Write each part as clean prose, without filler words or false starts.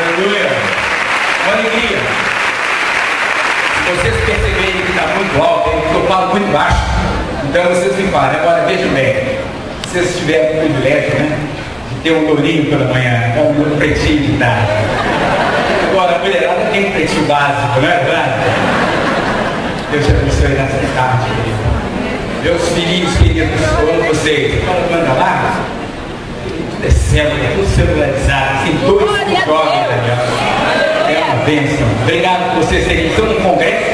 Aleluia! Uma alegria. Se vocês perceberem que está muito alto, é porque eu falo muito baixo. Então vocês me falam. Agora vejam bem, se vocês tiverem o privilégio, né, de ter um lourinho pela manhã, um pretinho de tarde. Agora a mulherada tem um pretinho básico, não é verdade? Deus te abençoe nessa tarde, querido. Meus filhinhos queridos, amo vocês. Manda lá. Tudo é céu, é tudo celularizado. Tem dois jovens ali. É uma bênção. Obrigado por vocês terem estão no congresso.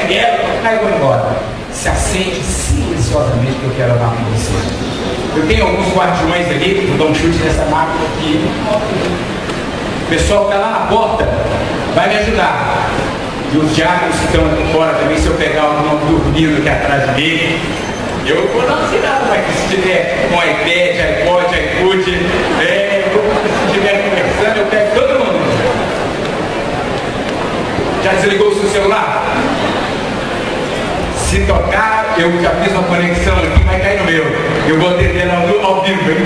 Aí eu vou embora. Se assente silenciosamente que eu quero amar com vocês. Eu tenho alguns guardiões ali, vou dar um chute nessa máquina aqui. O pessoal que está lá na porta vai me ajudar. E os diáconos que estão aqui fora também, se eu pegar algum dormindo aqui atrás de mim, eu vou dar uma sinal, mas se tiver com iPad, iPod, iFood, se estiver conversando, eu pego todo mundo. Já desligou o seu celular? Se tocar, eu já fiz uma conexão aqui, vai cair no meu. Eu vou atender ao vivo, hein?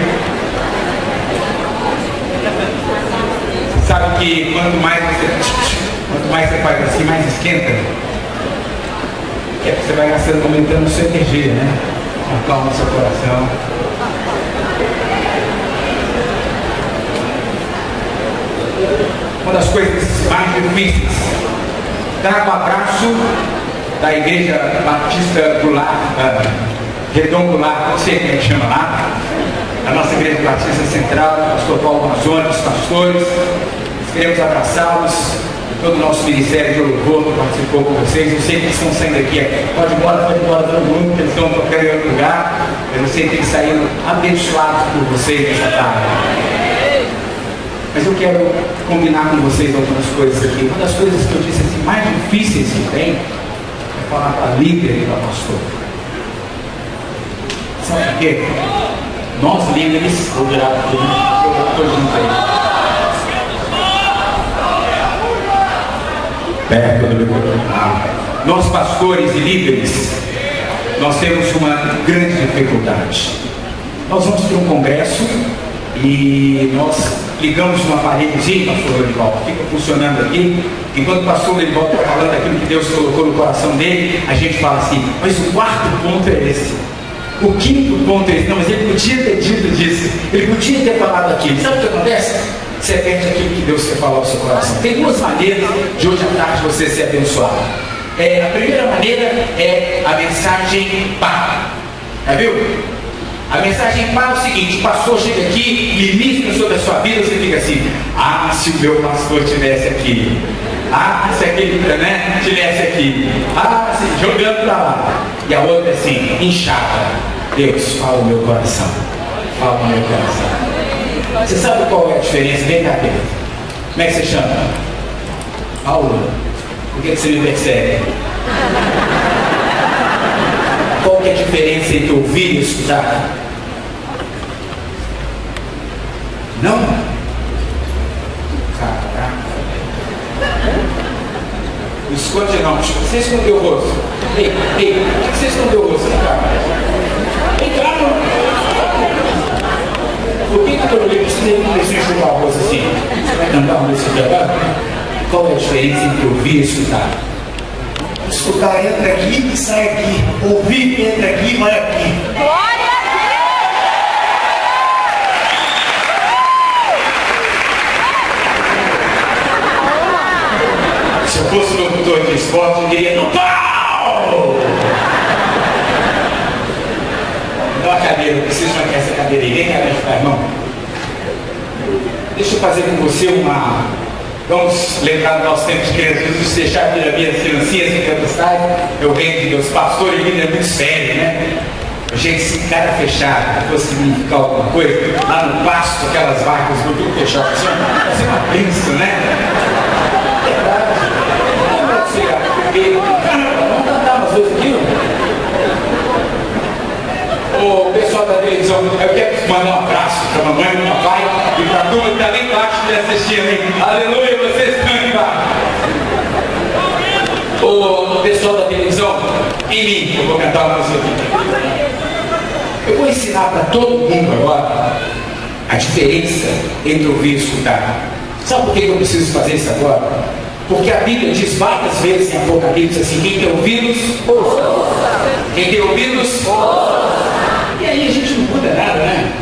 Você sabe que quanto mais você faz assim, mais esquenta. É porque você vai gastando, aumentando sua energia, né? Acalma seu coração. Uma das coisas mais difíceis, dar um abraço da Igreja Batista do Lar, Redondo Lar, não sei como é que chama lá, a nossa Igreja Batista Central, pastor Paulo Amazonas, os pastores, queremos abraçá-los. Todo o nosso ministério de louvor que participou com vocês. Eu sei que eles estão saindo aqui. Pode ir embora todo mundo, que eles estão tocando em outro lugar. Eu sei que eles saíram abençoados por vocês nessa tarde. Mas eu quero combinar com vocês algumas coisas aqui. Uma das coisas que eu disse assim, mais difíceis que tem é falar para a líder e para a pastora. Sabe por quê? Nós líderes, vou virar para todo mundo, eu estou junto aí. Nós pastores e líderes, nós temos uma grande dificuldade. Nós vamos ter um congresso e nós ligamos um aparelhozinho, pastor Lorival, fica funcionando aqui. Enquanto o pastor Lorival está falando aquilo que Deus colocou no coração dele, a gente fala assim, mas o quarto ponto é esse. O quinto ponto é esse. Não, mas ele podia ter dito disso. Ele podia ter falado aquilo. Sabe o que acontece? Você perde aquilo que Deus quer falar ao seu coração. Tem duas maneiras de hoje à tarde você ser abençoado. A primeira maneira é a mensagem pá. Viu? A mensagem pá é o seguinte: o pastor chega aqui, ministra sobre a sua vida, você fica assim, ah, se o meu pastor estivesse aqui, ah, se aquele estivesse aqui, ah, se, jogando para lá. E a outra é assim, inchada. Deus, fala no meu coração. Fala no meu coração. Você sabe qual é a diferença? Vem cá, Pedro. Como é que você chama? Paulo. Por que você me persegue? Qual que é a diferença entre ouvir e escutar? Não? Caraca. Não esconde não. Você escondeu o rosto. Ei, por que você escondeu o rosto? Vem cá. Vem cá, não. Por que todo mundo precisa enxugar a voz assim? Você vai cantar uma música agora? Qual é a diferença entre ouvir e escutar? Escutar entra aqui e sai aqui. Ouvir entra aqui e vai aqui. Glória a Deus! Se eu fosse locutor de esporte, eu diria no pau! Dá uma cadeira, eu preciso de essa cadeira aí. Vem cá, minha irmão. Deixa eu fazer com você uma... Vamos lembrar do nosso tempo de criança. Jesus deixar a vida financinha, assim, tempestade. Eu venho de Deus, pastor e líder é muito sério, né? Gente, se cara fechado fosse significar alguma coisa, lá no pasto, aquelas vacas muito fechadas, assim, vai ser uma bênção, né? É verdade. Não pode ser, porque vamos cantar umas coisas aqui, o pessoal da televisão, eu quero mandar um abraço para a mamãe, para o papai e para a turma que está lá embaixo me assistindo, hein? Aleluia, vocês estão aqui embaixo. O pessoal da televisão, em mim, eu vou cantar uma música aqui. Eu vou ensinar para todo mundo agora a diferença entre ouvir e escutar. Sabe por que eu preciso fazer isso agora? Porque a Bíblia diz várias vezes em Apocalipse assim: quem tem ouvidos, ouça. Quem tem ouvidos, ouça. E aí a gente não muda nada, né?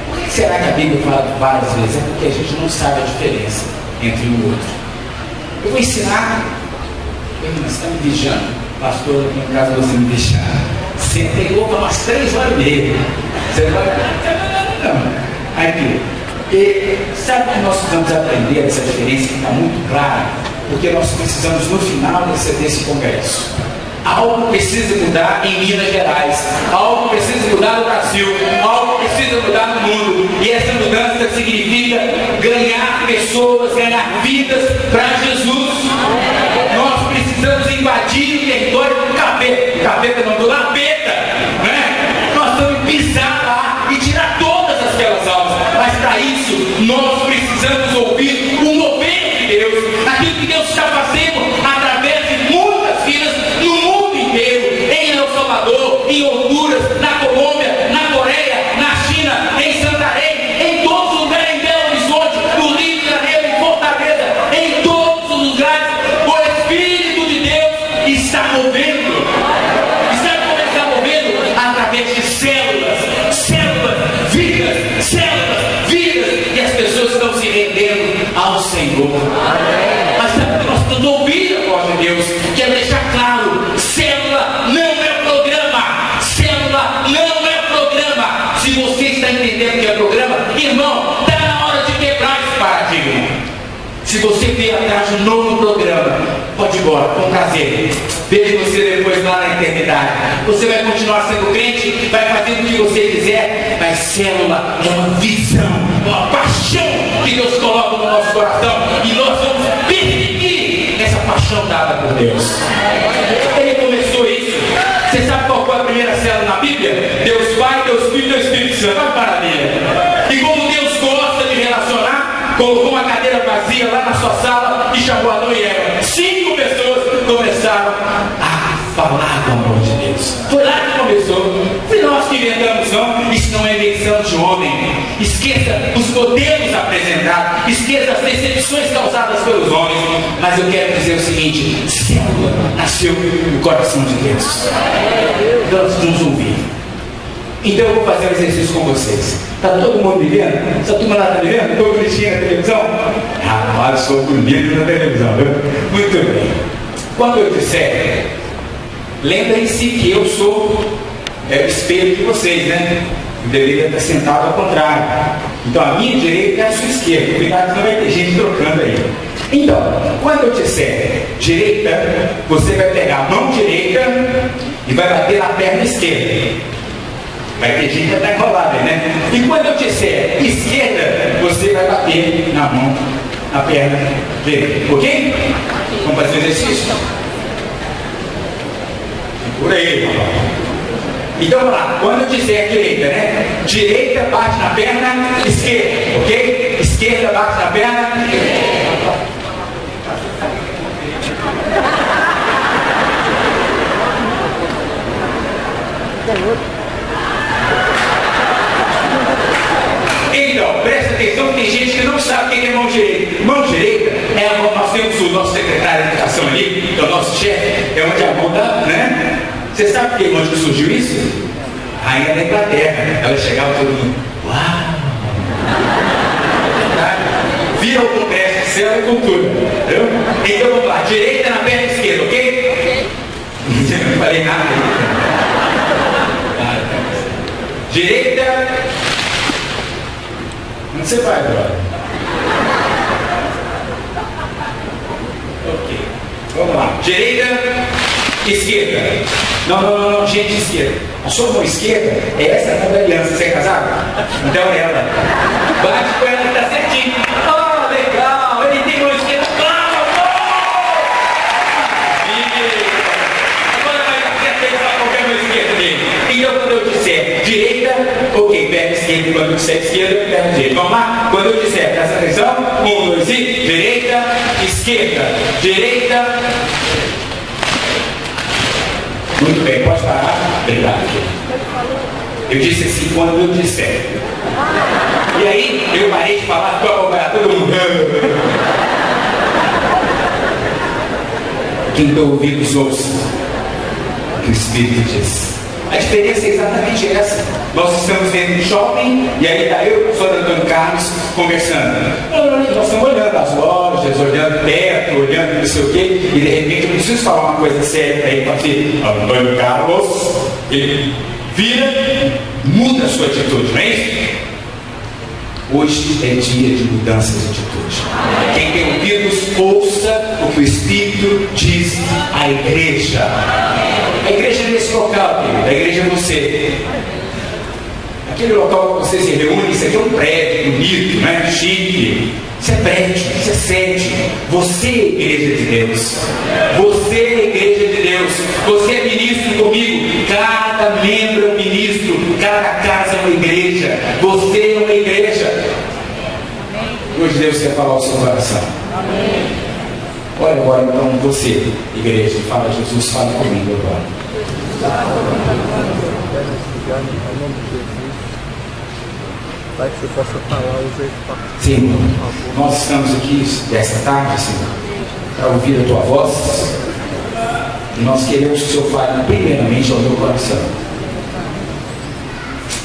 Por que será que a Bíblia fala várias vezes? É porque a gente não sabe a diferença entre um e o outro. Eu vou ensinar. Você está me vigiando? Pastor, aqui em casa você me deixar. Senta e louca umas 3h30. Você vai. Não. Aqui. E sabe que nós precisamos aprender essa diferença que está muito clara? Porque nós precisamos, no final desse congresso, algo precisa mudar em Minas Gerais, algo precisa mudar no Brasil, algo precisa mudar no mundo. E essa mudança significa ganhar pessoas, ganhar vidas para Jesus. Nós precisamos invadir o território do capeta. O capeta não, do lapeta, né? Nós vamos pisar lá e tirar todas aquelas almas. Mas para isso, nós precisamos ouvir o mover de Deus, aquilo que Deus está fazendo através de muitas vidas no mundo inteiro, em El Salvador, em Honduras, na Colômbia, na Coreia, na China, em Santarém, em todos os lugares, em Belo Horizonte, no Rio de Janeiro, em Fortaleza, em todos os lugares, o Espírito de Deus está movendo, através de células, vidas, e as pessoas estão se rendendo ao Senhor. Mas sabe que nós precisamos ouvir a voz de Deus? Quero deixar claro: célula não é programa. Célula não é programa. Se você está entendendo o que é programa, irmão, está na hora de quebrar esse paradigma. Se você vier atrás de um novo programa, pode ir embora, com prazer. Vejo você depois lá na eternidade. Você vai continuar sendo crente, vai fazendo o que você quiser, mas célula é uma visão, uma paixão que Deus coloca no nosso coração, e nós vamos perseguir essa paixão dada por Deus. Ele começou isso. Você sabe qual foi a primeira célula na Bíblia? Deus Pai, Deus Filho e Deus Espírito Santo. Olha que maravilha. E como Deus gosta de relacionar, colocou uma cadeira vazia lá na sua sala e chamou Adão e Eva. 5 pessoas começaram a falar do amor de Deus. Foi lá que começou. Foi nós que inventamos, não. Isso não é invenção de homem. Esqueça os modelos apresentados, esqueça as decepções causadas pelos homens. Mas eu quero dizer o seguinte: célula nasceu no coração de Deus. Nós nos ouvir. Então eu vou fazer um exercício com vocês. Está todo mundo me vendo? Essa turma lá está me vendo? Estou bonitinho na televisão? Rapaz, sou bonito na televisão. Muito bem. Quando eu disser, lembrem-se que eu sou o espelho de vocês, né? Eu deveria estar sentado ao contrário. Então a minha direita é a sua esquerda. Cuidado que não vai ter gente trocando aí. Então, quando eu disser direita, você vai pegar a mão direita e vai bater na perna esquerda. Vai ter gente que vai estar enrolada aí, né? E quando eu disser esquerda, você vai bater na mão, na perna direita. Ok? Vamos fazer o exercício? Por aí, papai. Então vamos lá. Quando eu disser direita, né? Direita bate na perna esquerda. Ok? Esquerda bate na perna direita. Então, presta atenção que tem gente que não sabe o que é mão direita. Mão direita é a mão, nós temos o nosso secretário de educação ali, que é o nosso chefe, é onde a mão dá, né? Você sabe que onde surgiu isso? A rainha da Inglaterra. Ela chegava todo mundo, uau! Vira o congresso de céu e cultura, entendeu? Então vamos lá, direita na perna esquerda, ok? Eu não falei nada aí. Direita. Onde você vai, brother? Ok. Vamos lá. Direita, esquerda. Não, gente, esquerda. A sua mão esquerda é essa mão da aliança. Você é casado? Então é ela. Bate com ela que tá certinho. Oh, legal. Ele tem mão esquerda. Agora vai dar certo ele para qualquer mão esquerda dele. Então quando eu disser direita, ok, perna esquerda. Quando eu disser esquerda, perna direita. Vamos lá? Quando eu disser, presta atenção. 1, 2 e direita, esquerda, direita. Muito bem, pode parar. Obrigado. Eu disse assim, quando eu disser. E aí, eu parei de falar, ficou acompanhado todo mundo. Quem tem ouvidos ouça o que o Espírito diz. A diferença é exatamente essa. Nós estamos vendo um shopping e aí está eu e o professor Antônio Carlos conversando. Nós estamos olhando as lojas, olhando perto, olhando não sei o quê, e de repente eu preciso falar uma coisa séria para ele, para dizer, Antônio Carlos, ele vira, muda a sua atitude, não é isso? Hoje é dia de mudança de atitude. Quem tem ouvidos, ouça o que o Espírito diz à igreja. A igreja é nesse local, querido. A igreja é você. Aquele local que você se reúne, isso aqui é um prédio bonito, né? Chique. Isso é prédio, isso é sede. Você é a igreja de Deus. Você é a igreja de Deus. Você é ministro comigo. Cada membro é um ministro. Cada casa é uma igreja. Você é uma igreja. Hoje Deus quer falar ao seu coração. Olha agora então você, igreja, fala Jesus, fala comigo agora. Pai, que você possa falar, usei Senhor, nós estamos aqui desta tarde, Senhor, para ouvir a Tua voz. E nós queremos que o Senhor fale primeiramente ao meu coração.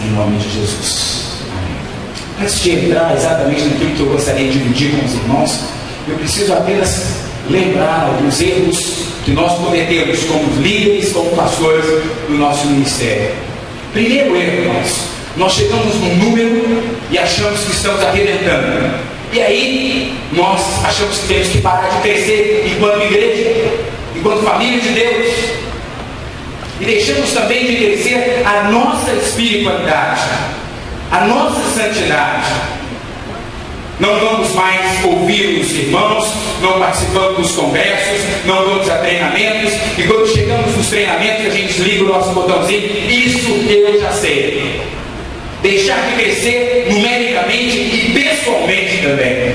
Em nome de Jesus. Amém. Antes de entrar exatamente naquilo que eu gostaria de dividir com os irmãos, eu preciso apenas lembrar alguns erros que nós cometemos como líderes, como pastores do nosso ministério. Primeiro erro nós chegamos num número e achamos que estamos arrebentando. E aí nós achamos que temos que parar de crescer enquanto igreja, enquanto família de Deus. E deixamos também de crescer a nossa espiritualidade, a nossa santidade. Não vamos mais ouvir os irmãos, não participamos dos congressos, não vamos a treinamentos, e quando chegamos nos treinamentos a gente desliga o nosso botãozinho, isso eu já sei. Deixar de crescer numericamente e pessoalmente também.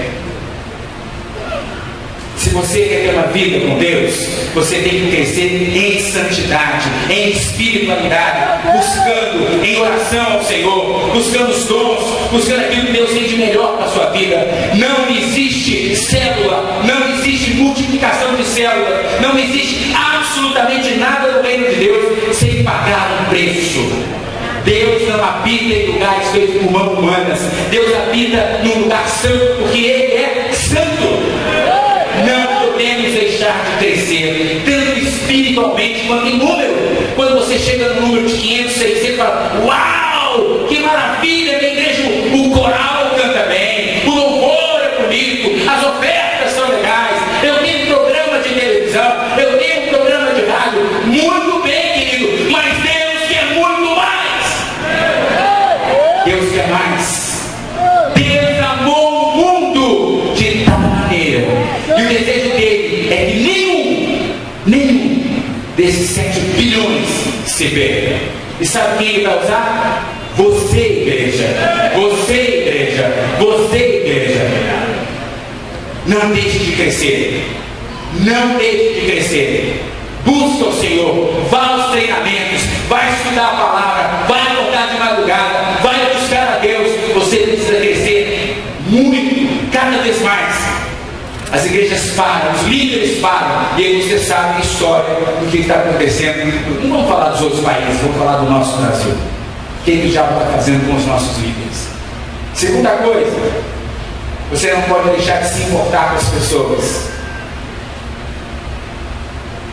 Se você quer ter uma vida com Deus, você tem que crescer em santidade, em espiritualidade, buscando em oração ao Senhor, buscando os dons, buscando aquilo que Deus tem de melhor para a sua vida. Não existe célula, não existe multiplicação de células, não existe absolutamente nada no reino de Deus sem pagar um preço. Deus não habita em lugares feitos por mãos humanas. Deus habita num lugar santo, porque Ele é santo. Não podemos deixar de crescer, tanto espiritualmente quanto em número. Quando você chega no número de 500, 600, fala, uau, que maravilha, minha igreja, o coral canta bem, o louvor é bonito, as ofertas são legais, eu tenho um programa de televisão, eu tenho um programa de rádio, muito bem, querido, mas Deus quer muito mais. Deus quer mais. Deus amou o mundo de tal maneira, e o desejo dele é que nenhum desses 7 bilhões se perca. E sabe quem ele vai usar? Você, igreja. Você, igreja. Você, igreja. Não deixe de crescer. Não deixe de crescer. Busca o Senhor. Vá aos treinamentos. Vai estudar a palavra. Vai acordar de madrugada. Vai buscar a Deus. Você precisa crescer muito, cada vez mais. As igrejas param, os líderes param, e aí você sabe a história do que está acontecendo. Não vamos falar dos outros países, vamos falar do nosso Brasil. O que o diabo está fazendo com os nossos líderes? Segunda coisa, você não pode deixar de se importar com as pessoas.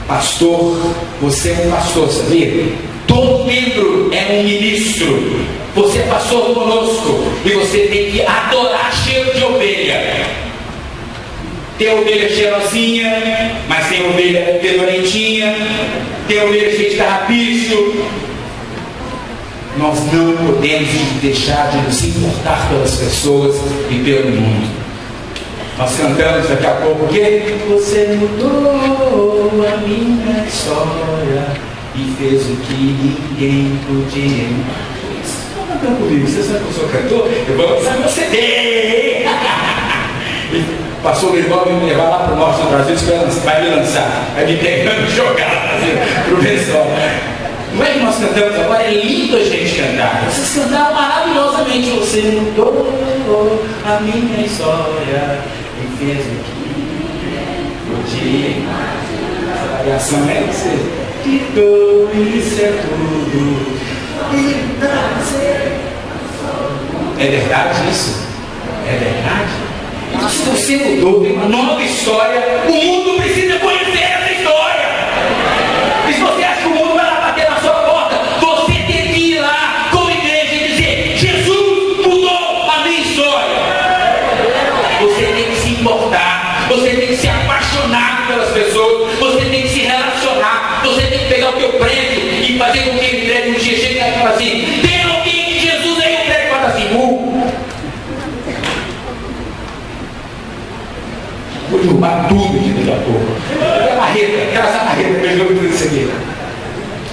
Pastor, você é um pastor, sabia? Todo membro é um ministro. Você é pastor conosco, e você tem que adorar cheiro de ovelha. Tem ovelha cheirosinha, mas tem ovelha pedorentinha, tem ovelha cheia de carrapicho. Nós não podemos deixar de nos importar pelas pessoas e pelo mundo. Nós cantamos daqui a pouco o quê? Você mudou a minha história e fez o que ninguém podia. Vocês estão cantando comigo? Vocês sabem que eu sou cantor? Eu vou lançar meu CD! Pastor Grigol vai me levar lá para o norte do Brasil, vai me lançar, vai me pegando e jogar para o pessoal. Não é que nós cantamos agora? É lindo a gente cantar. Vocês cantaram maravilhosamente. Você mudou a minha história e fez o que podia. criação é você. Te dou, isso é tudo. É verdade isso? É verdade? Então, se você mudou, tem uma nova história, o mundo precisa conhecer essa história. E se você acha que o mundo vai lá bater na sua porta, você tem que ir lá como igreja e dizer: Jesus mudou a minha história. Você tem que se importar, você tem que se apaixonar pelas pessoas, você tem que se relacionar, você tem que pegar o teu prédio e fazer com que ele prédio um dia chegue e fale assim: tem alguém de Jesus aí, o prédio fala assim: vou derrubar tudo de daqui a pouco. A marreta, aquela marreta que eu tudo isso aqui.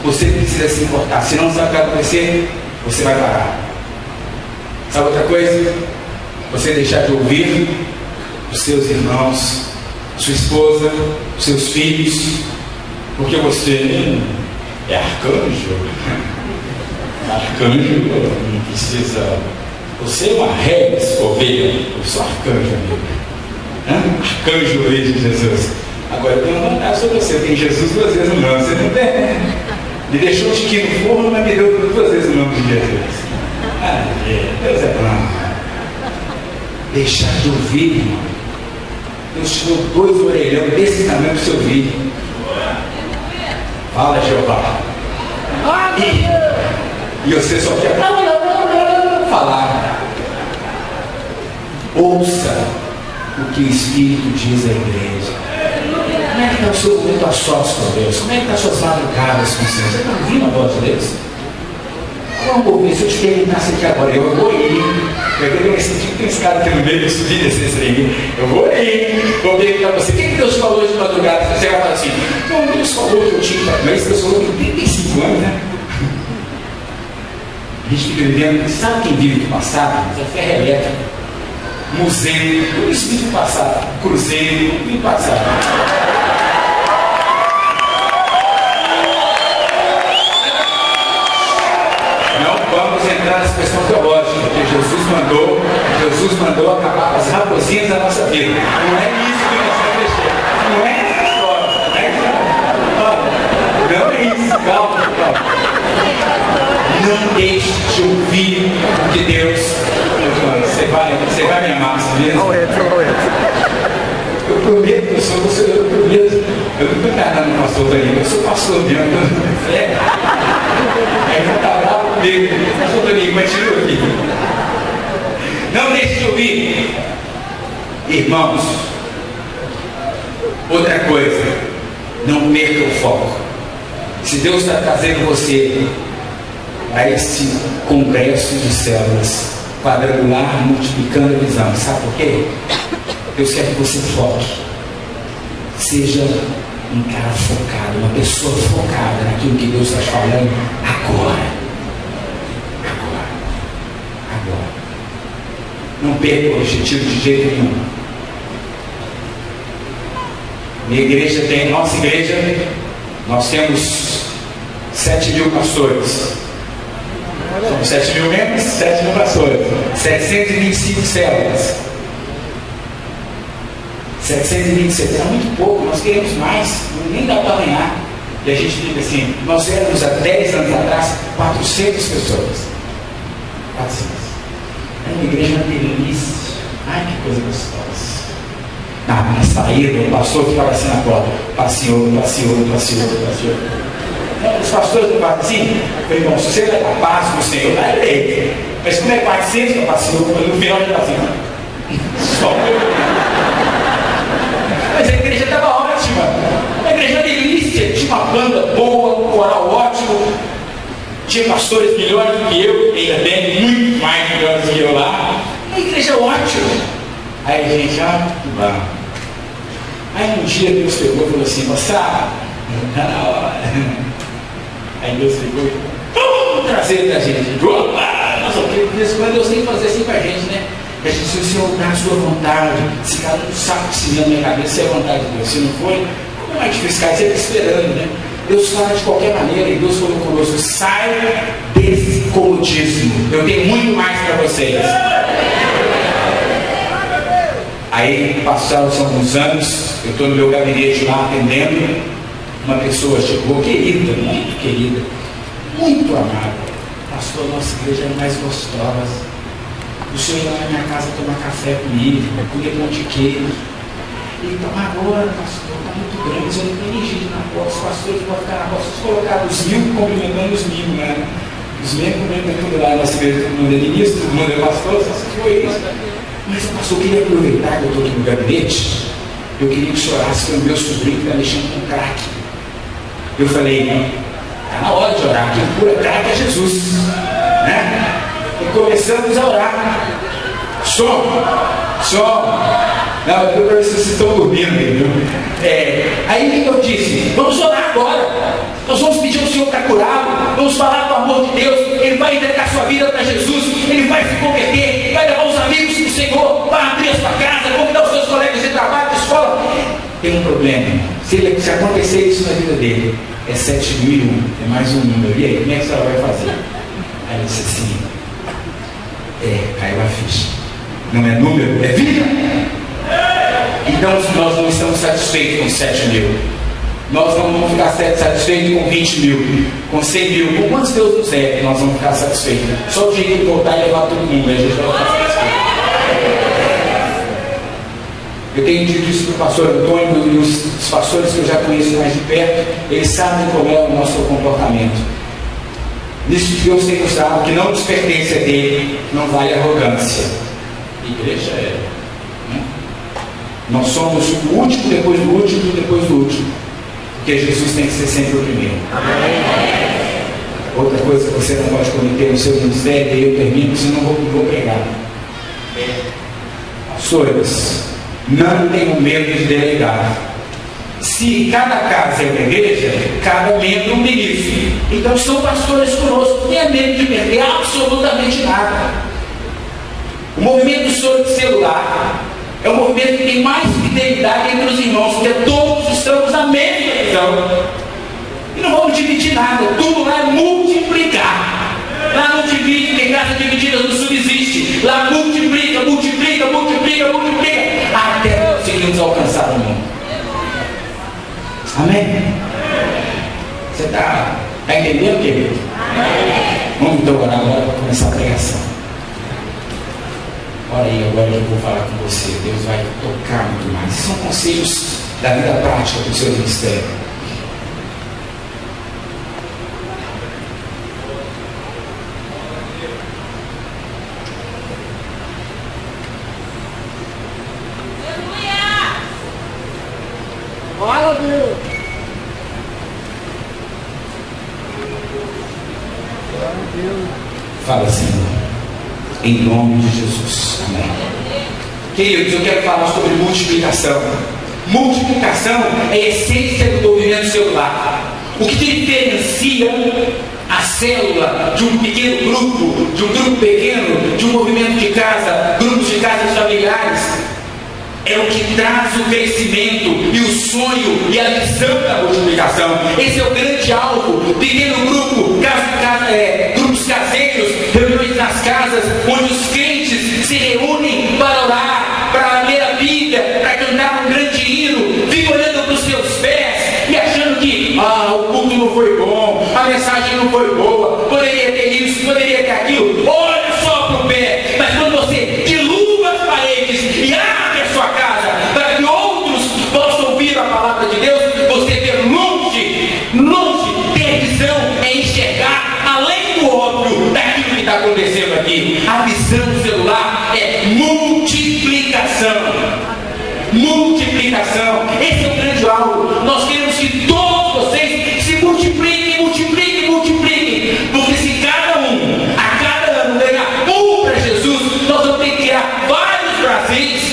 Você precisa se importar, senão sabe o que vai acontecer? Você vai parar. Sabe outra coisa? Você deixar de ouvir os seus irmãos, sua esposa, seus filhos, porque você é arcanjo. Arcanjo não precisa. Você é uma régua ovelha. Eu sou arcanjo, amigo. Arcanjo Luiz de Jesus. Agora eu tenho uma vantagem sobre você. Eu tenho Jesus 2 vezes no nome. Você não tem? Me deixou um tiquinho no forno, mas me deu 2 vezes o nome de Jesus. Deus é bom. Deixar de ouvir, irmão. Deus te deu 2 orelhão desse tamanho para você ouvir. Fala, Jeová. E você só quer falar. Ouça o que o Espírito diz à igreja. Como é que está o seu momento a sós com Deus? Como é que está as suas madrugadas com o Senhor? Você está ouvindo a voz de Deus? Vamos ouvir, se eu te perguntasse aqui agora, eu vou ir. Eu senti que tem esse cara aqui no meio, eu subi desse trem. Eu vou ir. Vou ver para você. O que Deus falou hoje de madrugada? Você vai falar assim: não, Deus falou que eu tinha. Mas Deus falou que eu tenho 35 anos, né? A gente fica vivendo. Sabe quem vive do passado? É ferro elétrico. Museu, tudo isso vive do passado. Cruzeiro, vive do passado. Não vamos entrar nessa questão teológica, porque Jesus mandou acabar com as raposinhas da nossa vida. Não é isso que nós vamos mexer. Não é essa história. Não é isso. Calma. Não deixe de ouvir o que Deus. Você vai me amar, sabia? Não entra. Eu prometo que eu sou você, eu prometo. Eu não estou enganando o pastor Danilo, eu sou pastor mesmo, fé. Aí já está bravo comigo. Pastor Danilo, continua aqui. Não deixe de ouvir. Irmãos, outra coisa, não perca o foco. Se Deus está trazendo você a esse congresso de células quadrangular, multiplicando a visão, sabe por quê? Deus quer que você foque. Seja um cara focado, uma pessoa focada naquilo que Deus está falando agora. Não perca o objetivo de jeito nenhum. Nossa igreja, nós temos 7.000 pastores. Somos 7.000 membros, 7.000 pastores. 725 células. 726. É muito pouco, nós queremos mais. Nem dá para ganhar. E a gente fica assim, nós éramos há 10 anos atrás 400 pessoas. 400. É uma igreja delícia. Ai, que coisa gostosa. Na saída, o pastor ficava assim na porta. Passeou. Os pastores não fazem assim. Eu falei, irmão, se você vai dar paz para o Senhor, dá eleito. Mas como é 400 que eu passei, no final já está assim. Só. Mas a igreja estava ótima. A igreja era delícia. Tinha uma banda boa, um coral ótimo. Tinha pastores melhores do que eu, ainda bem, muito mais melhores do que eu lá. A igreja ótima. Aí a gente, vamos. Aí um dia Deus pegou e falou assim: moçada, está na hora. Aí Deus pegou e vamos trazer pra gente. Nossa, de vez em quando Deus tem que fazer assim pra gente, né? A gente, se o Senhor dá a sua vontade, se cada um sabe que se vê na minha cabeça, se é a vontade de Deus. Se não for, como é difícil ficar sempre esperando, né? Deus fala de qualquer maneira, e Deus falou conosco: saia desse comodismo. Eu tenho muito mais para vocês. Aí passaram alguns anos, eu estou no meu gabinete lá atendendo, uma pessoa chegou, querida, muito amada. Pastor, nossa igreja é mais gostosa. O senhor ia lá na minha casa tomar café comigo, comer pão de queijo. Então agora, pastor, está muito grande, eu não tenho gente na porta, os pastores podem ficar na porta, vocês colocaram os mil cumprimentando os mil, né? Os membros cumprimentando tudo lá na nossa igreja, todo mundo é ministro, todo mundo é pastor, só se foi isso. Mas, pastor, eu queria aproveitar que eu estou aqui no gabinete, eu queria que o senhor orasse pelo meu sobrinho que está mexendo com crack. Eu falei, está na hora de orar, quem cura crack é Jesus, né? E começamos a orar. Som. Não, eu ver se vocês estão dormindo, viu? Aí eu disse, vamos orar agora. Nós vamos pedir ao Senhor para curá-lo. Vamos falar do amor de Deus. Ele vai entregar sua vida para Jesus. Ele vai se converter. Vai levar os amigos do Senhor. Vai abrir a sua casa. Convidar os seus colegas de trabalho, de escola. Tem um problema. Se acontecer isso na vida dele, é 7001. É mais um número. E aí, como é que a senhora vai fazer? Aí ele disse assim, caiu a ficha. Não é número, é vida. Então nós não estamos satisfeitos com 7.000. Nós não vamos ficar satisfeitos com 20.000, com 100.000. Com quantos Deus nos é que nós vamos ficar satisfeitos? Só o dia que ele voltar e levar todo mundo, a gente vai ficar satisfeito. Eu tenho dito isso para o pastor Antônio e os pastores que eu já conheço mais de perto, eles sabem como é o nosso comportamento. Nisso que Deus tem mostrado que não nos pertence a dele, não vale arrogância. Igreja é. Nós somos o último, depois do último, depois do último. Porque Jesus tem que ser sempre o primeiro. Amém. Outra coisa que você não pode cometer no seu ministério, e eu termino, senão não vou pregar. Pastores, não tenham medo de delegar. Se cada casa é uma igreja, cada membro é um ministro. Então são pastores conosco, não tenha medo de perder absolutamente nada. O movimento do celular é um movimento que tem mais fidelidade entre os irmãos, porque todos estamos na mesma visão. E não vamos dividir nada, tudo lá é multiplicar. Lá não divide, tem casa dividida, não subsiste. Lá multiplica, até conseguirmos alcançar o mundo. Amém? Você está entendendo, querido? Vamos então orar agora para começar a pregação. Ora aí, agora eu vou falar com você. Deus vai tocar muito mais. São conselhos da vida prática do seu ministério. Fala, Deus! Fala, Senhor, em nome de Jesus. Amém. Queridos, eu quero falar sobre multiplicação. Multiplicação é a essência do movimento celular. O que diferencia a célula de um pequeno grupo, de um grupo pequeno, de um movimento de casa, grupos de casas familiares, é o que traz o crescimento e o sonho e a visão da multiplicação. Esse é o grande alvo. Pequeno grupo, grupos caseiros, reuniões nas casas, onde os crentes se reúnem para orar, para ler a Bíblia, para cantar um grande hino, ficam olhando para os seus pés e achando que o culto não foi bom, a mensagem não foi boa, poderia ter isso, poderia ter aquilo. Olha só para o pé. Mas quando você dilua as paredes e abre a sua casa para que outros possam ouvir a palavra de Deus, você vê longe, ter visão é enxergar além do óbvio daquilo que está acontecendo aqui. A visão do celular é multiplicação. Esse é o grande alvo. Nós queremos que todos vocês se multipliquem, porque se cada ano ganhar para Jesus, nós vamos ter que criar vários Brasis.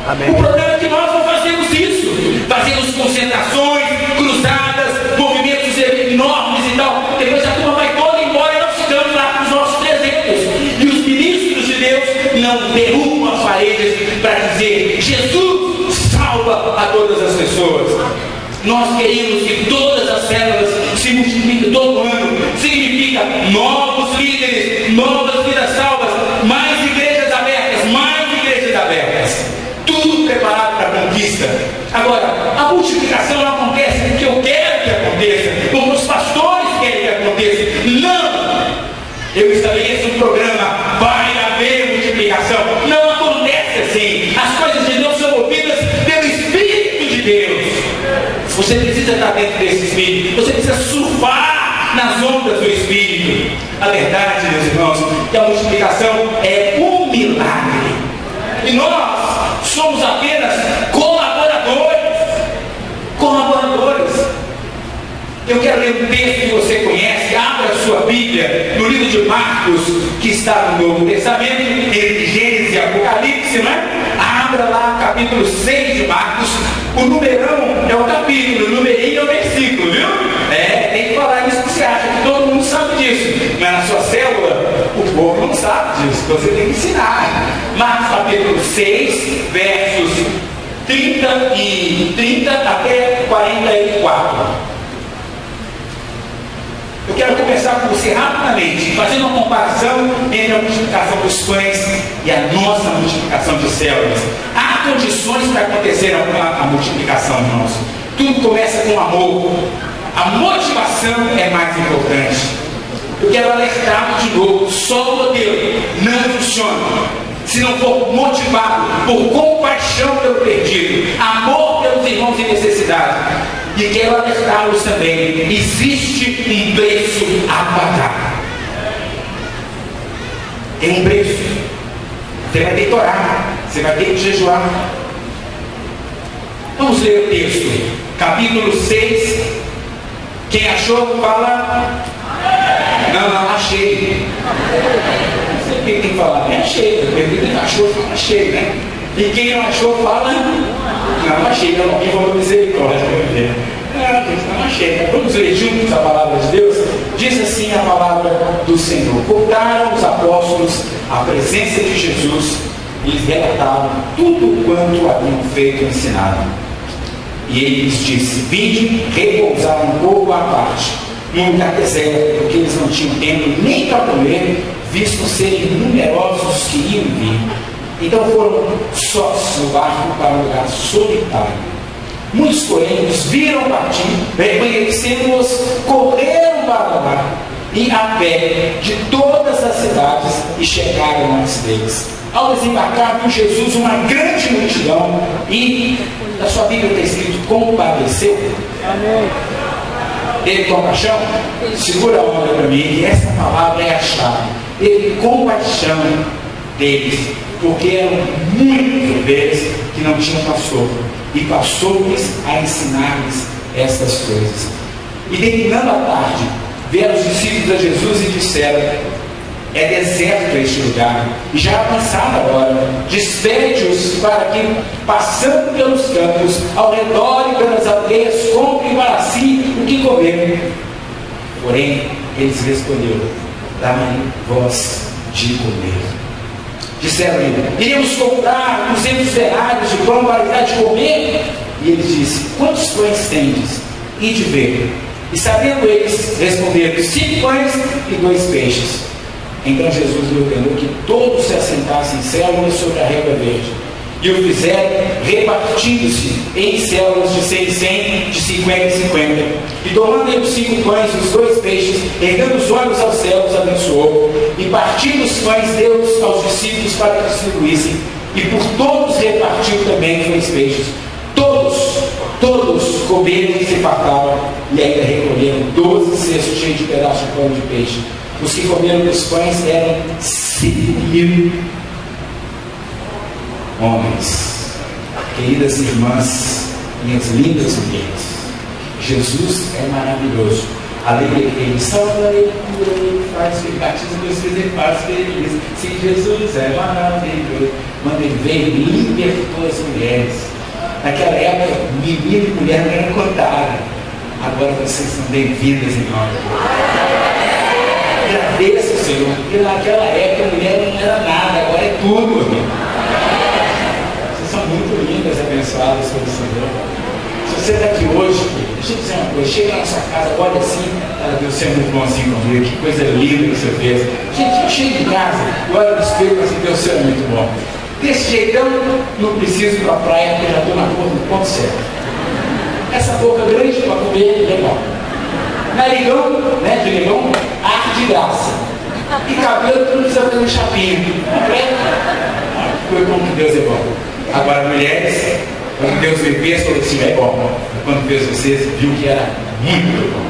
Amém. O problema é que nós não fazemos isso. Fazemos concentrações, cruzadas, movimentos enormes e tal. Depois a turma vai toda embora e nós ficamos lá com os nossos 300. E os ministros de Deus não derrubam as paredes para dizer: Jesus salva a todas as pessoas. Nós queremos que todas as células se multipliquem todo ano. Significa novos líderes, novas vidas salvas, mais igrejas abertas. Tudo preparado para a conquista. Agora, a multiplicação não acontece porque eu quero que esse programa, vai haver multiplicação. Não acontece assim. As coisas de Deus são movidas pelo Espírito de Deus. Você precisa estar dentro desse Espírito. Você precisa surfar nas ondas do Espírito. A verdade, meus irmãos, que a multiplicação é um milagre. E nós somos apenas colaboradores. Eu quero ler um texto que você conhece. Abra a sua Bíblia no livro de Marcos, que está no Novo Testamento, entre Gênesis e Apocalipse, né? Abra lá capítulo 6 de Marcos. O numerão é o capítulo, o numerinho é o versículo, viu? Tem que falar isso, que você acha que todo mundo sabe disso. Mas na sua célula, o povo não sabe disso. Você tem que ensinar. Marcos capítulo 6, versos 30 até 44. Eu quero começar com você rapidamente, fazendo uma comparação entre a multiplicação dos pães e a nossa multiplicação de células. Há condições para acontecer a multiplicação, irmãos. Tudo começa com amor. A motivação é mais importante. Eu quero alertar de novo, só o modelo não funciona se não for motivado por compaixão pelo perdido, amor pelos irmãos em necessidade. E quero alertá-los também, existe um preço a pagar. Tem um preço. Você vai ter que orar, você vai ter que jejuar. Vamos ler o texto, capítulo 6. Quem achou, fala. Não, achei. Não sei quem tem que falar, achei. Quem achou, fala achei, né? E quem não achou, fala. Não, achei, não, alguém falou misericórdia. Não achei. Vamos ler juntos a palavra de Deus? Diz assim a palavra do Senhor. Voltaram os apóstolos à presença de Jesus e lhes relataram tudo quanto haviam feito e ensinado. E ele lhes disse: vinde repousar um pouco à parte, num lugar deserto, porque eles não tinham tempo nem para comer, visto serem numerosos que iam vir. Então foram sós no barco para um lugar solitário. Muitos, porém, os viram partir, reconhecendo-os, correram para lá, e a pé de todas as cidades, e chegaram antes deles. Ao desembarcar, viu Jesus uma grande multidão, e na sua Bíblia está escrito: compadeceu. Amém. Teve compaixão? Segura a onda para mim, e essa palavra é a chave. Teve compaixão deles, porque eram muitos deles que não tinham pastor, e passou-lhes a ensinar-lhes estas coisas. E terminando a tarde, vieram os discípulos a Jesus e disseram: é deserto este lugar, e já avançada a hora, despede-os para que, passando pelos campos, ao redor e pelas aldeias, comprem para si o que comer. Porém, eles responderam: dai vós de comer. Disseram-lhe: iremos comprar 200 denários de pão para dar de comer. E ele disse: quantos pães tendes? Ide ver. E sabendo eles, responderam: 5 pães e 2 peixes. Então Jesus lhe ordenou que todos se assentassem em células sobre a relva verde. E o fizeram, repartindo-se em células de 100 em 100, de 50 em 50. E tomando ele os 5 pães e os 2 peixes, erguendo os olhos aos céus, abençoou. E partindo os pães, deu-os aos discípulos para que distribuíssem. E por todos repartiu também os 2 peixes. Todos comeram e se fartaram, e ainda recolheram 12 cestos cheios de pedaços de pão de peixe. Os que comeram dos pães eram 5.000 homens. Queridas irmãs, minhas lindas mulheres, Jesus é maravilhoso. A alegria que ele salva, ele cura, ele faz, ele batiza meus filhos, ele faz, ele diz: sim, Jesus é maravilhoso. Quando ele veio, ele libertou as mulheres. Naquela época, menino e mulher não eram contadas. Agora vocês são bem-vindas em nome de Deus. Agradeça, Senhor, porque naquela época a mulher não era nada, agora é tudo, irmão. Vocês são muito lindas, abençoadas pelo Senhor. Se você está aqui hoje, deixa eu dizer uma coisa: chega na sua casa, olha assim, ela Deus, você é muito bonzinho comigo, que coisa linda que você fez. Gente, eu chego em casa, olha no espelho e assim: Deus, você é muito bom. Desse jeitão, não preciso ir para a praia, porque já estou na cor do ponto certo. Essa boca grande para comer, legal. Narigão, né, de leilão, arte de graça. E cabelo, tu não precisa fazer chapinha. Foi como que Deus é bom. Agora, mulheres, quando Deus me fez, falou assim: é bom. Quando fez vocês, viu que era muito bom.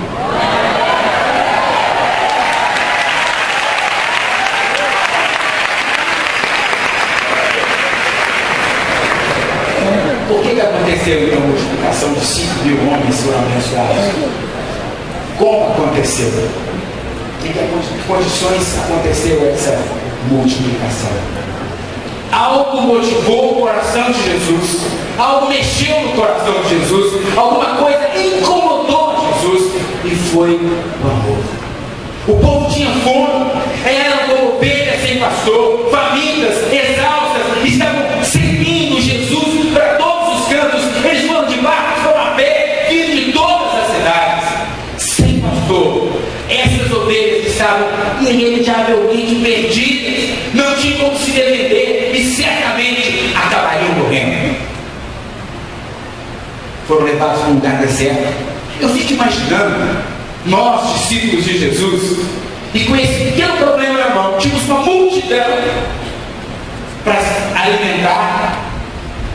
Por que aconteceu então a multiplicação de 5.000 homens foram abençoados? Como aconteceu? Em que condições aconteceu essa multiplicação? Algo motivou o coração de Jesus, algo mexeu no coração de Jesus, alguma coisa incomodou Jesus, e foi o amor. O povo tinha fome, eram como ovelhas sem pastor, famintas, exaustas, estavam seguindo Jesus para todos os cantos. Eles foram de barcos, foram a pé, vindo de todas as cidades, sem pastor. Essas ovelhas estavam irremediavelmente perdidas, não tinham como se defender e certamente acabariam morrendo. Foram levados para um lugar deserto. Eu fico imaginando nós, discípulos de Jesus, e com esse pequeno problema na mão, tínhamos uma multidão para alimentar.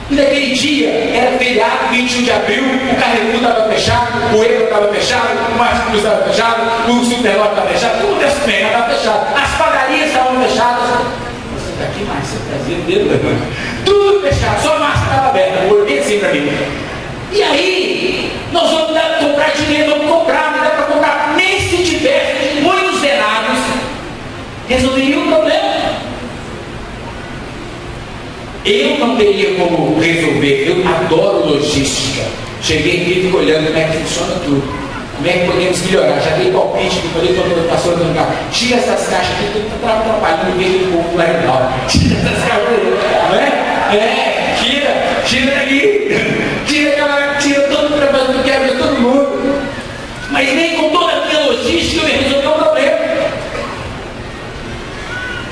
E naquele dia, era feriado, 21 de abril, o Carrefour estava fechado, o Euro estava fechado, o Marcos estava fechado, o Superlógico estava fechado, tudo das pernas estava fechado, as padarias estavam fechadas. Você está aqui, mais, você trazia o dedo, tudo fechado, só a massa estava aberta. Eu olhei assim para mim. E aí, nós vamos comprar dinheiro, vamos comprar, não dá para comprar, nem se tivesse muitos denários, resolveria o problema. Eu não teria como resolver, eu adoro logística. Cheguei aqui e fico olhando como é que funciona tudo. Como é que podemos melhorar? Já dei palpite, que falei quando eu passou no carro. Tira essas caixas aqui, tudo está atrapalhando, ninguém tem pouco lá e tal. Tira essas caixas aí, não é? Tira daqui. Tira todo o trabalho que eu quero ver todo mundo. Mas nem com toda a minha logística eu ia resolver o problema.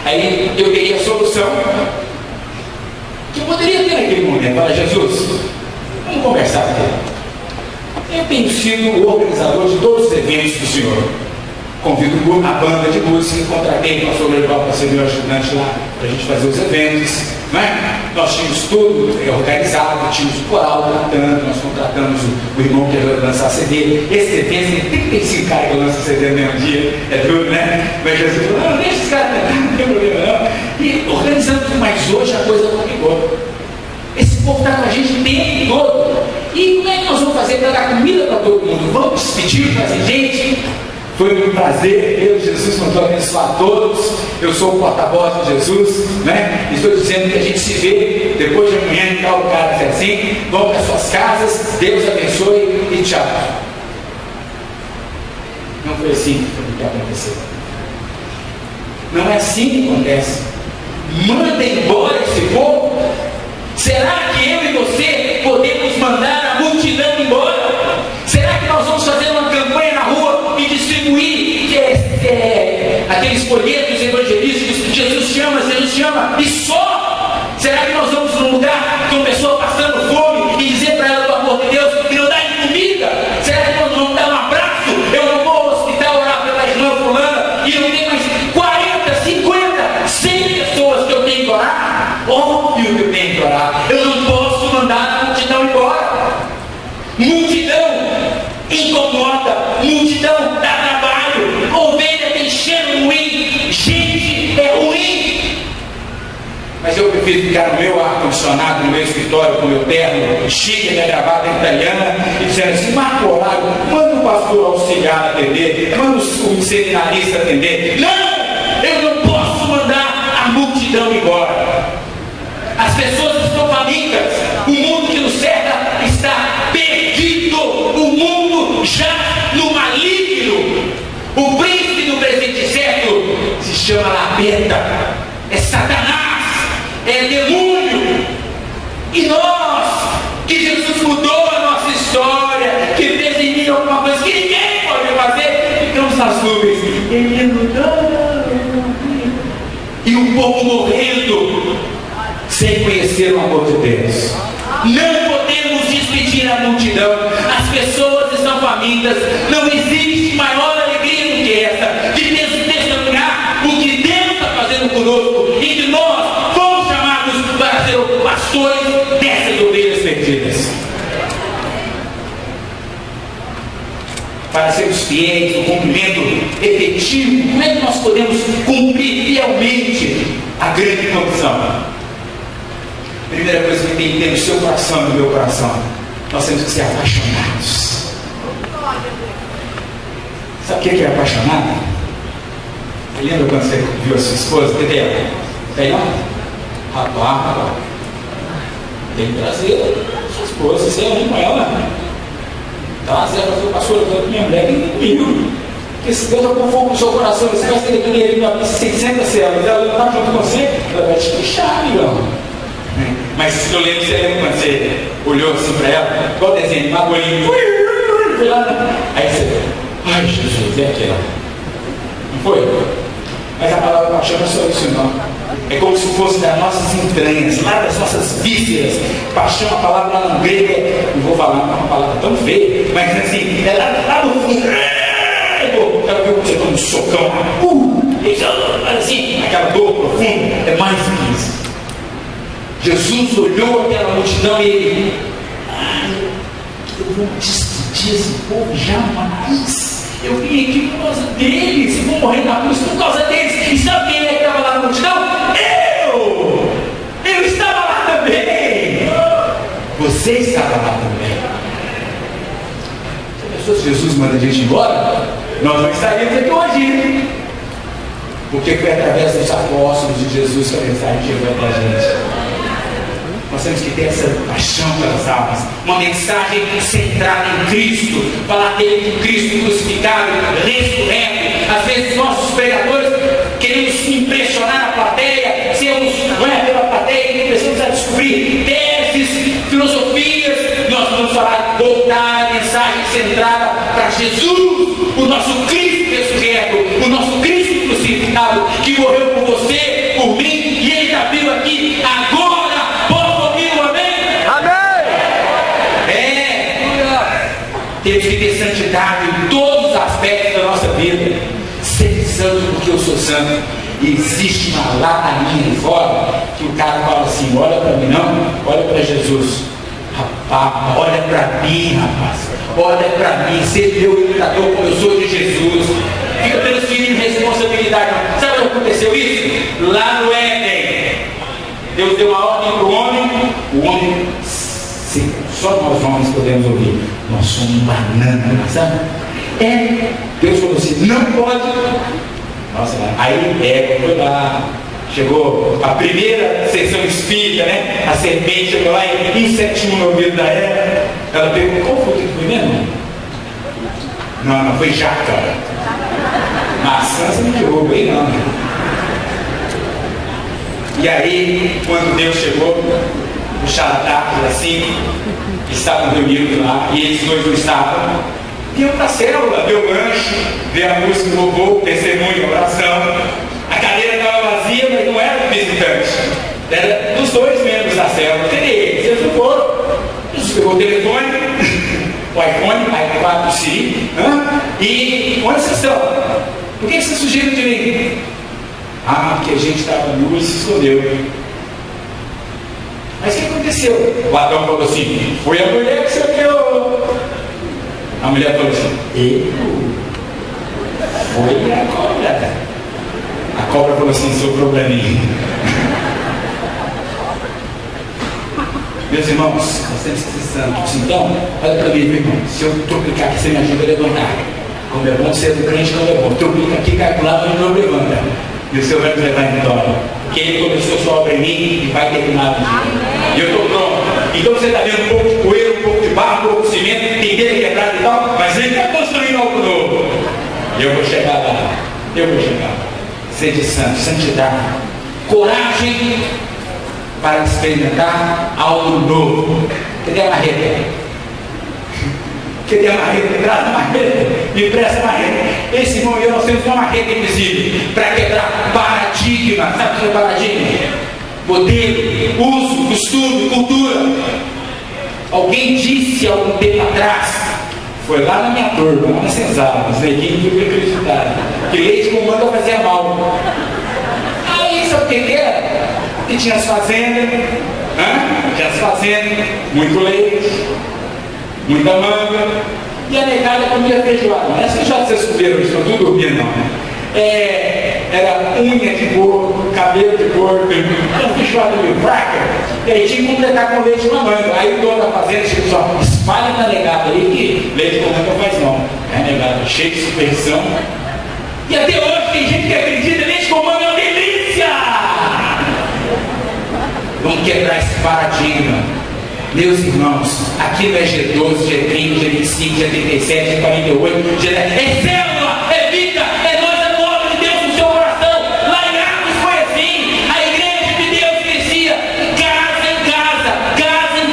Aí eu dei a solução que eu poderia ter naquele momento. Fala, Jesus, vamos conversar aqui. Eu tenho sido o organizador de todos os eventos do Senhor. Convido a banda de música, contratei o pastor Leval para ser meu ajudante lá, para a gente fazer os eventos. Não é? Nós tínhamos tudo organizado, tínhamos o coral cantando, nós contratamos o irmão que ia lançar CD. Esse evento tem 35 caras que lançam CD no mesmo dia, é duro, né? Mas Jesus falou: não, deixa esses caras cantar, não tem problema não. E organizamos, mas hoje a coisa complicou. Esse povo está com a gente o tempo todo. E como é que nós vamos fazer para dar comida para todo mundo? Vamos despedir, fazer gente? Foi um prazer, eu, Jesus, mandou abençoar a todos. Eu sou o porta-voz de Jesus, né? Estou dizendo que a gente se vê depois de amanhã, em tal lugar assim. Vão para suas casas, Deus abençoe e tchau. Não foi assim que aconteceu. Não é assim que acontece. Manda embora esse povo. Será que eu e você podemos mandar a multidão embora? Será que nós vamos fazer uma campanha na rua e distribuir aqueles folhetos evangelísticos que Jesus chama, e só? Será que nós vamos num lugar com uma pessoa passando fome e dizer para ela do amor de Deus e não dar comida? Será que nós vamos dar um abraço? Eu não vou ao hospital orar pela irmã fulana e não tem mais 40, 50, 100 pessoas que eu tenho que orar? Óbvio que eu tenho que orar. Eu não posso mandar a multidão embora. Multidão incomoda, multidão dá trabalho, ovelha tem cheiro ruim, gente é ruim. Mas eu prefiro ficar no meu ar-condicionado, no meu escritório, com o meu terno, chique, minha gravata italiana, e dizendo assim: marca o horário, manda o pastor auxiliar atender, manda o seminarista atender. Não! Eu não posso mandar a multidão embora. As pessoas estão famintas, o mundo que nos cerca está perdido, o mundo já no maligno. O príncipe do presente século se chama Lapeta, é Satanás, é demônio. E nós, que Jesus mudou a nossa história, que fez em mim alguma coisa que ninguém pode fazer, ficamos nas nuvens. Ele mudou. E o povo morrendo sem conhecer o amor de Deus. Não podemos despedir a multidão. As pessoas estão famintas. Não existe maior alegria do que essa, de testemunhar o que pastores dessas ovelhas perdidas. Para sermos fiéis no cumprimento efetivo, como é que nós podemos cumprir fielmente a grande comissão? Primeira coisa que tem que ter no seu coração e no meu coração, nós temos que ser apaixonados. Sabe o que é apaixonado? Você lembra quando você viu a sua esposa? Entendeu? Tem lá? Rapaz, tem que trazer a sua esposa, você é com ela. Então, às vezes, eu pastor, minha mulher tem comigo. Porque se Deus já fogo no seu coração, você vai ter que ler uma 600 células, ela não está junto com você, ela vai te fechar, amigão. Mas eu lembro, você lembra quando você olhou assim para ela, igual o desenho, uma bolinha, aí você, ai Jesus, é aquela. Não foi? Mas a palavra paixão não é só isso, não. É como se fosse das nossas entranhas, lá das nossas vísceras. Paixão, a palavra lá no grego, não vou falar, não é uma palavra tão feia, mas assim, é lá no fundo. Ela viu você dando um socão, assim, aquela dor profunda, é mais do que isso. Jesus olhou aquela multidão e ele, eu vou despedir esse povo jamais. Eu vim aqui por causa deles, e vou morrer na cruz por causa deles. E sabe quem é que estava lá na multidão? Eu estava lá também. Você estava lá também. Se a pessoa, se Jesus manda a gente embora, nós não estaríamos aqui hoje. Porque foi através dos apóstolos de Jesus que a mensagem chegou para a gente. Nós temos que ter essa paixão pelas almas, uma mensagem centrada em Cristo, falar dele com Cristo crucificado, ressurreto. Às vezes nossos pregadores queremos impressionar a plateia, sermos pela plateia e precisamos descobrir teses, filosofias. Nós vamos falar, voltar a mensagem centrada para Jesus, o nosso Cristo ressurreto, o nosso Cristo crucificado, que morreu por você, por mim, e ele está vivo aqui agora. Temos que ter santidade em todos os aspectos da nossa vida. Ser santo porque eu sou santo. E existe uma lataninha fora que o cara fala assim, olha para mim, não, olha para Jesus. Rapaz, olha para mim, rapaz. Olha para mim, ser meu imitador como eu sou de Jesus. Fica transferindo responsabilidade. Sabe o que aconteceu isso? Lá no Éden, Deus deu uma ordem para o homem, sim, só nós homens podemos ouvir. Nós somos banana, sabe? Deus falou assim, não pode. Nossa, aí foi lá. Chegou a primeira sessão espírita, né? A serpente chegou lá e insetinho no ouvido da Eva. Ela perguntou, qual foi que foi mesmo? Não foi jaca. Maçã você não derrubou aí não. E aí, quando Deus chegou, o charlatão assim, estavam reunidos lá, e eles dois não estavam. Iam para a célula, ver o lanche, ver a música do louvor, testemunho, oração. A cadeira estava vazia, mas não era do visitante. Era dos dois membros da célula. Cadê eles? Eles não foram. Jesus pegou o telefone, o iPhone, i4 Siri, e onde vocês estão? Por que vocês fugiram de mim? Porque a gente estava nu e se escondeu. Mas o que aconteceu? O Adão falou assim, foi a mulher que você criou. A mulher falou assim, foi a cobra. A cobra falou assim, sobrou para mim. Meus irmãos, nós temos que ser santos. Então, olha para mim, meu irmão, se eu tropicar aqui, você me ajuda a levantar. Como é bom ser do crente, não é bom. Tropica aqui, cai para o lado e não levanta. E o Senhor vai nos levar em vitória. Porque Ele começou sua obra em mim e vai terminar no dia. E eu estou pronto. Então você está vendo um pouco de poeira, um pouco de barro, um pouco de cimento, tem dele quebrado e tal, mas Ele está construindo algo novo. E eu vou chegar lá. Sede santo, santidade, coragem para experimentar algo novo. Cadê a marreta? Cadê a marreta? Traz a marreta, me presta a marreta. Esse irmão e eu, nós temos uma marreta invisível para quebrar paradigma. Sabe o que é paradigma? Modelo, uso, costume, cultura. Alguém disse há algum tempo atrás, foi lá na minha turma, lá na senzala, os neguinhos que acreditaram, que leite com manga fazia mal. Aí sabe o que era? Que tinha as fazendas, Já se fazendo, muito leite, muita manga, e a negada comia feijoada. Não é essa que já vocês comeram, estão tudo dormindo, não, né? Era unha de porco, cabelo de porco, uma feijoada meio fraca, e aí tinha que completar com leite com manga. Aí o dono da fazenda chegou só, espalha na negada aí que leite com manga faz não. É negada cheia de superstição. E até hoje tem gente que acredita que leite com manga é uma delícia! Vamos quebrar esse paradigma. Meus irmãos, aqui no G12, G30, G25, G37, G48, G10, é célula, é vida, é nós, é povo de Deus no seu coração. Lá em Atos foi assim, a igreja de Deus crescia, casa em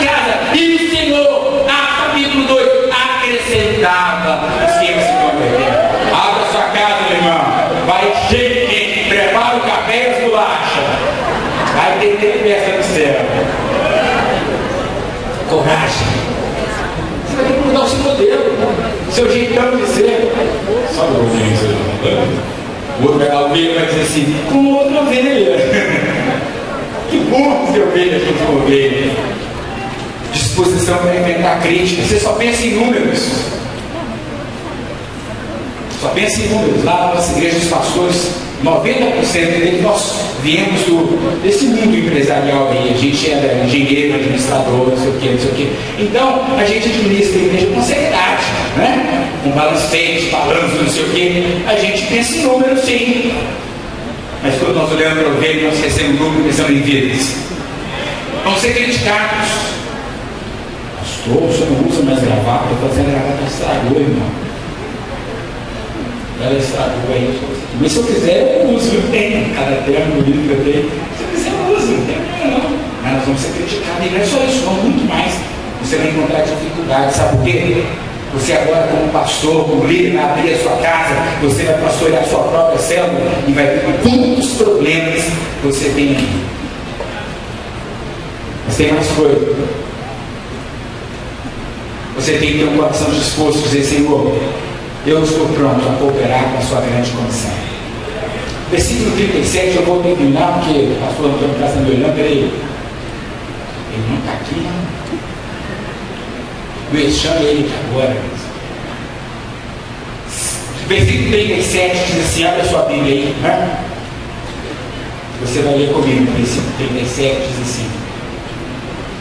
casa, e o Senhor, Atos capítulo 2, acrescentava os que iam se converter. Abra sua casa, meu irmão, vai cheio de gente, prepara o café e as bolachas, vai ter festa do céu. Coragem. Você vai ter que mudar o seu modelo, seu jeitão de ser. Sabe o que você está falando? O outro vai dizer assim, como outra ovelha. Que bom ser ovelha junto com ovelha. Disposição para inventar crítica. Você só pensa em números. Só pensa em números. Lá na nossa igreja, os pastores, 90% deles, nós viemos desse mundo empresarial aí. A gente era engenheiro, administrador, não sei o que. Então, a gente administra a igreja com seriedade, né? Com balancete, balanço, não sei o que. A gente pensa em números, sim. Mas quando nós olhamos para o ovelha, nós recebemos número pensando em vidas. Vamos ser criticados. Pastor, o senhor não usa mais gravata? Estou fazendo gravata, estragou, irmão. Ela estragou aí. Mas se eu quiser, eu uso. Tem cada termo bonito que eu tenho. Se eu quiser, eu uso. Não tem problema, não. Mas nós vamos ser criticados. E não é só isso, não. Muito mais. Você vai encontrar dificuldades. Sabe por quê? Você agora, como pastor, como líder, vai abrir a sua casa. Você vai pastorear a sua própria célula. E vai ver quantos problemas você tem aqui. Mas tem mais coisa. Você tem que ter um coração disposto a dizer, Senhor, eu estou pronto a cooperar com a sua grande comissão. Versículo 37, eu vou terminar, porque o pastor Antônio está me olhando, peraí. Ele não está aqui, não. Eu chamo ele aqui agora. Versículo 37 diz assim, abre a sua Bíblia aí, né? Você vai ler comigo. Versículo 37 diz assim,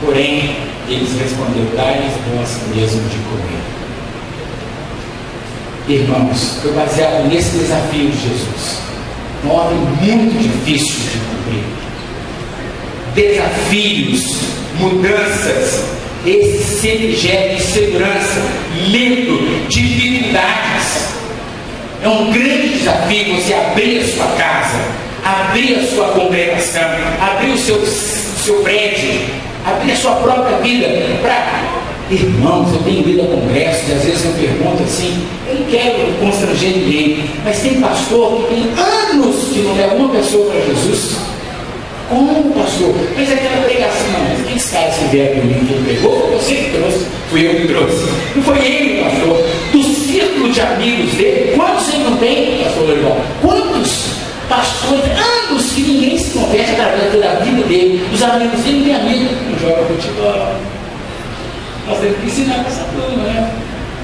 porém, eles responderam, dai-lhes vós mesmo de comer. Irmãos, foi baseado nesse desafio de Jesus. Uma ordem muito difícil de cumprir. Desafios, mudanças, esse sempre gera insegurança, medo, dificuldades. É um grande desafio você abrir a sua casa, abrir a sua congregação, abrir o seu prédio, abrir a sua própria vida para... Irmãos, eu tenho ido a congressos e às vezes eu pergunto assim, eu não quero constranger ninguém, mas tem pastor que tem anos que não leva uma pessoa para Jesus. Como pastor? Mas aquela pregação, mas quem esse cara se vier para mim que ele pegou? Foi você que trouxe, fui eu que trouxe. Não foi ele, pastor. Do círculo de amigos dele, quantos ele não tem, pastor Lorival? Quantos pastores, anos que ninguém se converte através da vida dele, dos amigos dele, não tem amigo, não joga futebol. Nós temos que ensinar para essa turma, né?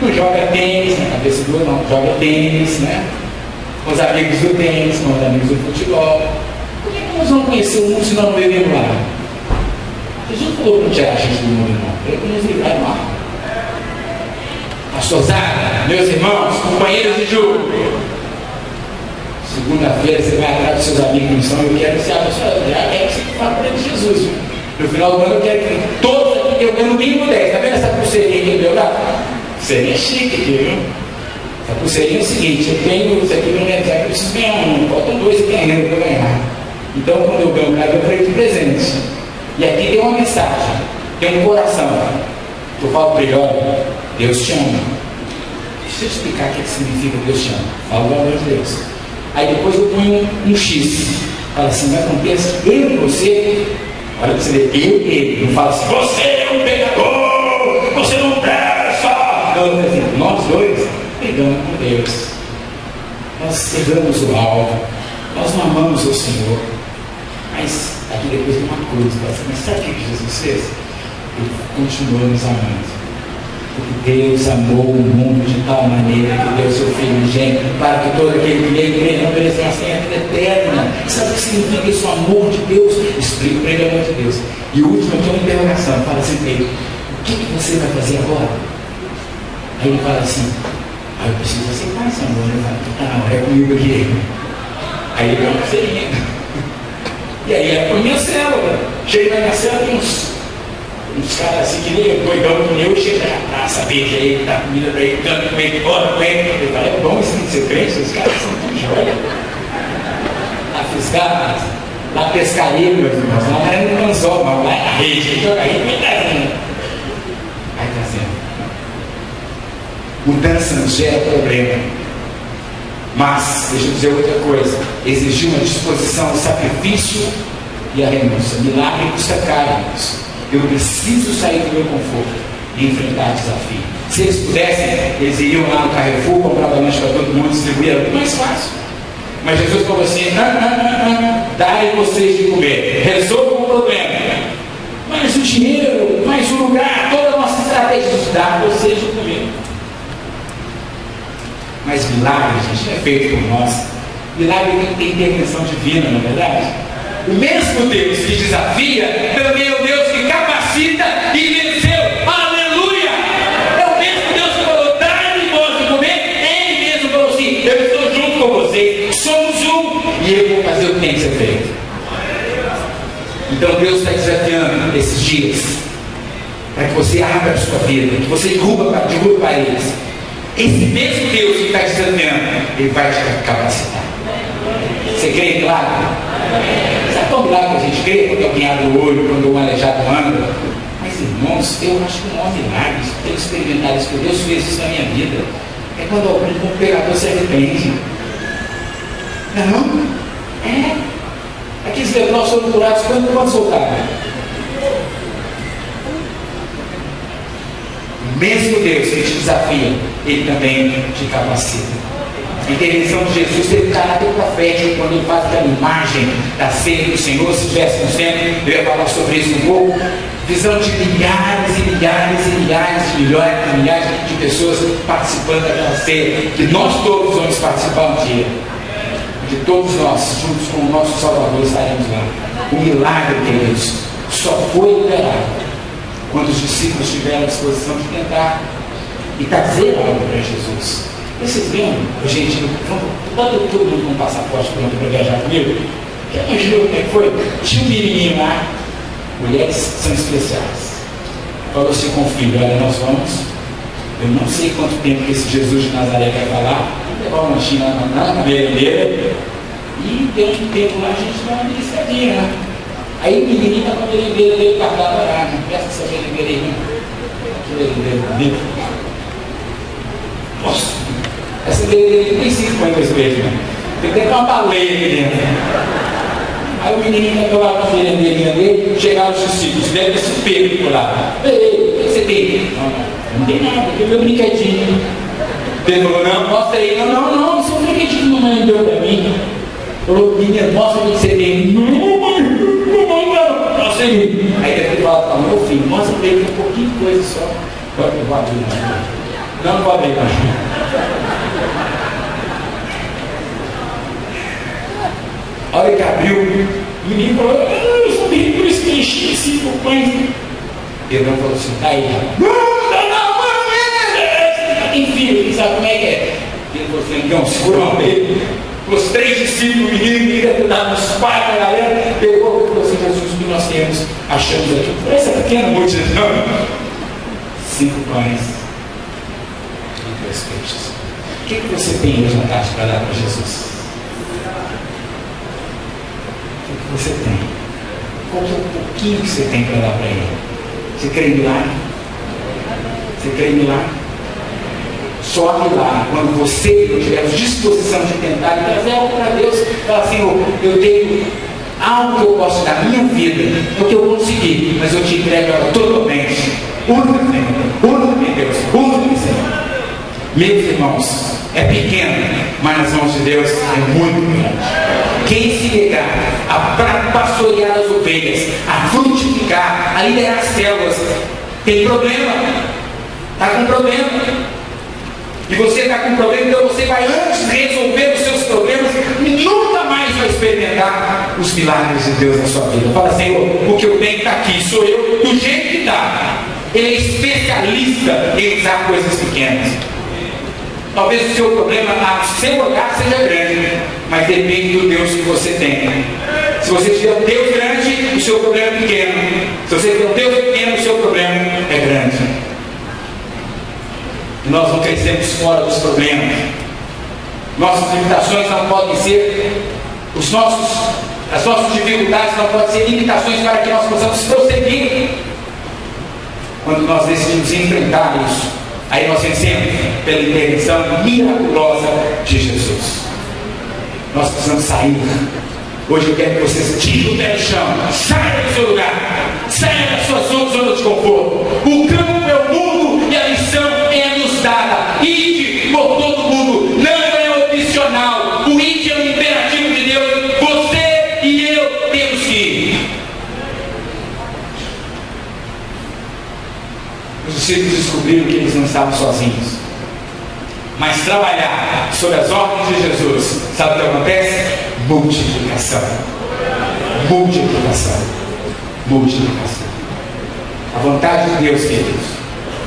Não joga tênis, na cabeça do não joga tênis, né? Com os amigos do tênis, com os amigos do futebol. Por que nós vamos conhecer o mundo se nós não vivemos lá? Jesus falou para não tirar a gente do mundo, não. Ele nos livrar do mal. Pastor Zaga, meus irmãos, companheiros de jogo. Segunda-feira você vai atrás dos seus amigos em missão. Eu quero que você abra a sua vida. Eu quero que você fale para ele de Jesus. No final do ano eu quero que todos aqui eu ganho no mínimo 10. Está vendo essa pulseirinha que eu lá? Pulseirinha chique aqui, viu? Essa pulseirinha é o seguinte, eu tenho isso aqui no mercado, eu preciso ganhar um, faltam 2 e ganhando para ganhar. Então quando eu ganho o cara, eu falei de presente. E aqui tem uma mensagem, tem um coração. Eu falo para ele, olha, Deus te ama. Deixa eu explicar o que significa Deus te ama. Fala o amor de Deus. Aí depois eu ponho um X. Fala assim, mas aconteça eu e você. Olha para você ver, ele não fala assim, você é um pecador, você não presta. Não, assim, nós dois pegamos com Deus. Nós erramos o alvo, nós não amamos o Senhor. Mas aqui depois tem uma cruz. Mas sabe o que Jesus fez? Ele continuou nos amando. Porque Deus amou o mundo de tal maneira que deu seu Filho unigênito para que todo aquele que nele crê não pereça, mas tenha a vida eterna. Sabe o que significa isso? O amor de Deus. Explica para ele o amor de Deus. E o último aqui é uma interrogação. Fala assim para ele: o que você vai fazer agora? Aí ele fala assim: eu preciso aceitar esse amor. Ele fala: tá na hora, é comigo aqui. Aí ele vai para seria. E aí é para minha célula. Chega na minha célula, tem uns caras assim que nem doidão que eu, chega na praça, beija ele, dá comida pra ele, canta com ele, ora com ele. Ele fala: é bom isso de ser crente, os caras são tão jóia. A fiscal, lá pescaria, meus irmãos, lá não é no anzol, mas lá é na rede, joga aí, vai trazendo. Vai trazendo. Mudança não gera problema. Mas, deixa eu dizer outra coisa, exigiu uma disposição ao sacrifício e a renúncia. Milagre custa caro, irmãos. Eu preciso sair do meu conforto e enfrentar desafio. Se eles pudessem, eles iriam lá no Carrefour, compravam lanche para todo mundo, distribuir, era muito mais fácil. Mas Jesus falou assim: dai vocês de comer, resolvam o problema. Mas o dinheiro, mais o lugar, toda a nossa estratégia de dar vocês de comer. Mas milagre, gente, não é feito por nós. Milagre tem intervenção divina, não é verdade? O mesmo Deus que desafia também é o Deus que capacita e venceu. Aleluia! É o mesmo Deus que falou: dá-me vós de comer. Ele mesmo falou assim: eu estou junto com vocês, somos um, e eu vou fazer o que tem que ser feito. Então Deus está desafiando esses dias para que você abra a sua vida, que você derruba paredes. Esse mesmo Deus que está desafiando, Ele vai te capacitar. Você crê em milagre? Sabe qual milagre a gente crê? Quando alguém abre o olho, quando um aleijado anda. Mas irmãos, eu acho que não há milagre. Eu tenho experimentado isso, porque Deus fez isso na minha vida. É quando algum pecador se arrepende. Não? É. Aqueles leprosos foram curados quando pode soltar. O mesmo Deus que te desafia, Ele também te capacita. A intervenção de Jesus teve caráter profético quando ele faz aquela imagem da ceia do Senhor. Se tivesse no centro, eu ia falar sobre isso um pouco. Visão de milhares e milhares e milhares de milhares de pessoas participando daquela ceia, que nós todos vamos participar um dia. De todos nós, juntos com o nosso Salvador, estaremos lá. O milagre, queridos, só foi liberado quando os discípulos tiveram a disposição de tentar e trazer algo para Jesus. Vocês lembram, gente, todo mundo com passaporte pronto para viajar comigo? Já imaginou como é que foi? Tinha um menininho lá, mulheres são especiais. Falou assim com o filho: olha, nós vamos, eu não sei quanto tempo que esse Jesus de Nazaré vai falar, levar uma lanchinho na merendeira, e deu um tempo lá, a gente dá uma beliscadinha, né? Aí o menininho está com a merendeira dele guardada lá, não presta essa merendeira aí, não. Que merendeira bonita. Nossa! Essa merendeira tem 50 vezes, né? Tem até uma baleia aqui dentro. Aí o menininho está lá com a merendeirinha dele, chegaram os discípulos, deve ter se pego por lá. Ei, o que você tem? Não tem nada, tem meu brinquedinho. Ele falou: não, mostra aí. Não, isso é um brinquedinho que mamãe deu para mim. Falou: menina, mostra o que você tem. Não, mostra aí. Aí depois fala para meu filho: mostra para ele um pouquinho de coisa só. Agora eu vou abrir. Não vou abrir, não. A hora que abriu, o menino falou: eu sou bem por isso que enchi 5 pães. Pedro falou assim: tá aí, não, enfim, ele sabe como é que é. Ele falou assim: então, segurou ele. Os 3 discípulos, o menino queria ter dado uns 4 na galera, pegou e falou assim: Jesus, o que nós temos? Achamos aqui, por essa pequena multidão, 5 pães e 2 peixes. O que você tem em vontade para dar para Jesus? O que você tem? Qual é o pouquinho que você tem para dar para Ele? Você crê em milagre? Você crê em milagre? Só há milagre quando você tiver disposição de tentar e trazer algo para Deus. Fala: Senhor, eu tenho algo que eu posso dar, minha vida, porque eu consegui, mas eu te entrego ela totalmente. Usa-me, Deus, usa-me, Senhor. Meus irmãos, é pequeno, mas nas mãos de Deus é muito grande. quem se negar a pastorear as ovelhas, a frutificar, a liderar as células, tem problema, está com problema. E você está com problema, então você vai antes resolver os seus problemas e nunca mais vai experimentar os milagres de Deus na sua vida. Fala, Senhor, o que eu tenho está aqui, sou eu do jeito que está. Ele é especialista em usar coisas pequenas. Talvez o seu problema, o seu olhar seja grande, mas depende do Deus que você tem. Se você tiver um Deus grande, o seu problema é pequeno. Se você tiver um Deus pequeno, o seu problema é grande. Nós não crescemos fora dos problemas. Nossas limitações não podem ser as nossas dificuldades não podem ser limitações para que nós possamos prosseguir. Quando nós decidimos enfrentar isso, aí nós vencemos pela intervenção miraculosa de Jesus. Nós precisamos sair. Hoje eu quero que vocês tirem o pé do chão, saia do seu lugar, saia da sua zona de conforto. O campo é o mundo e a missão é nos dada. Ide por todo mundo, não é opcional. O ide é um imperativo de Deus. Você e eu temos que ir. Os discípulos descobriram que eles não estavam sozinhos. Mas trabalhar sob as ordens de Jesus, sabe o que acontece? Multiplicação. Multiplicação. Multiplicação. A vontade de Deus, queridos,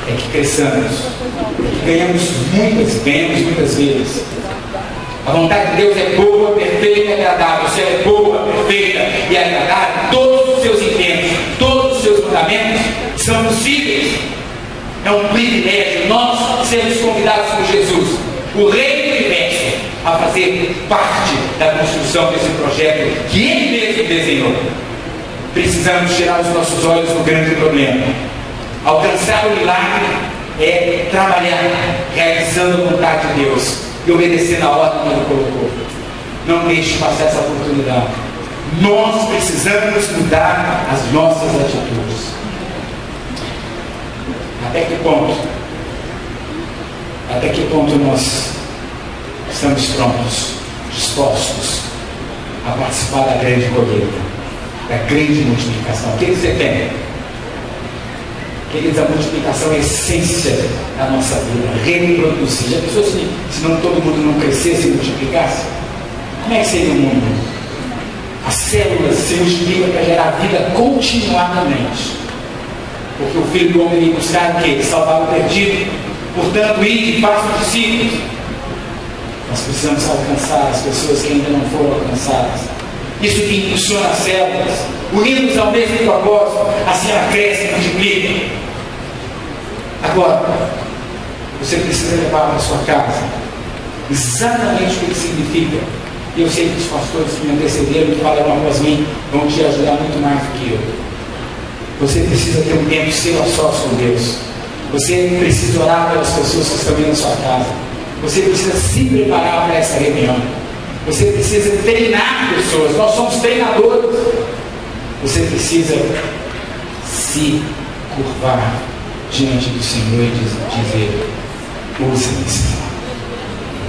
é que cresçamos, que ganhamos muitas vezes. A vontade de Deus é boa, perfeita e agradável. Se ela é boa, perfeita e agradável, todos os seus intentos, todos os seus mandamentos são possíveis. É um privilégio nós sermos convidados por Jesus, o Rei do Universo, a fazer parte da construção desse projeto que Ele mesmo desenhou. Precisamos tirar os nossos olhos do grande problema. Alcançar o milagre é trabalhar, realizando a vontade de Deus e obedecendo a ordem que Ele colocou. Não deixe passar essa oportunidade. Nós precisamos mudar as nossas atitudes. Até que ponto nós estamos prontos, dispostos a participar da grande colheita, da grande multiplicação? O que você tem? Queridos, a multiplicação é a essência da nossa vida, reproduzir. Já pensou se não todo mundo não crescesse e multiplicasse? Como é que seria o mundo? As células se multiplicam para gerar vida continuadamente. Porque o Filho do Homem veio buscar o quê? Salvar o perdido. Portanto, ide e façam discípulos. Nós precisamos alcançar as pessoas que ainda não foram alcançadas. Isso que impulsiona as células, unidos ao mesmo propósito, assim ela cresce e multiplica. Agora, você precisa levar para a sua casa exatamente o que significa. E eu sei que os pastores que me antecederam, que falaram após mim, vão te ajudar muito mais do que eu. Você precisa ter um tempo seu a sós com Deus. Você precisa orar pelas pessoas que estão vindo na sua casa. Você precisa se preparar para essa reunião. Você precisa treinar pessoas. Nós somos treinadores. Você precisa se curvar diante do Senhor e dizer: use-me, Senhor.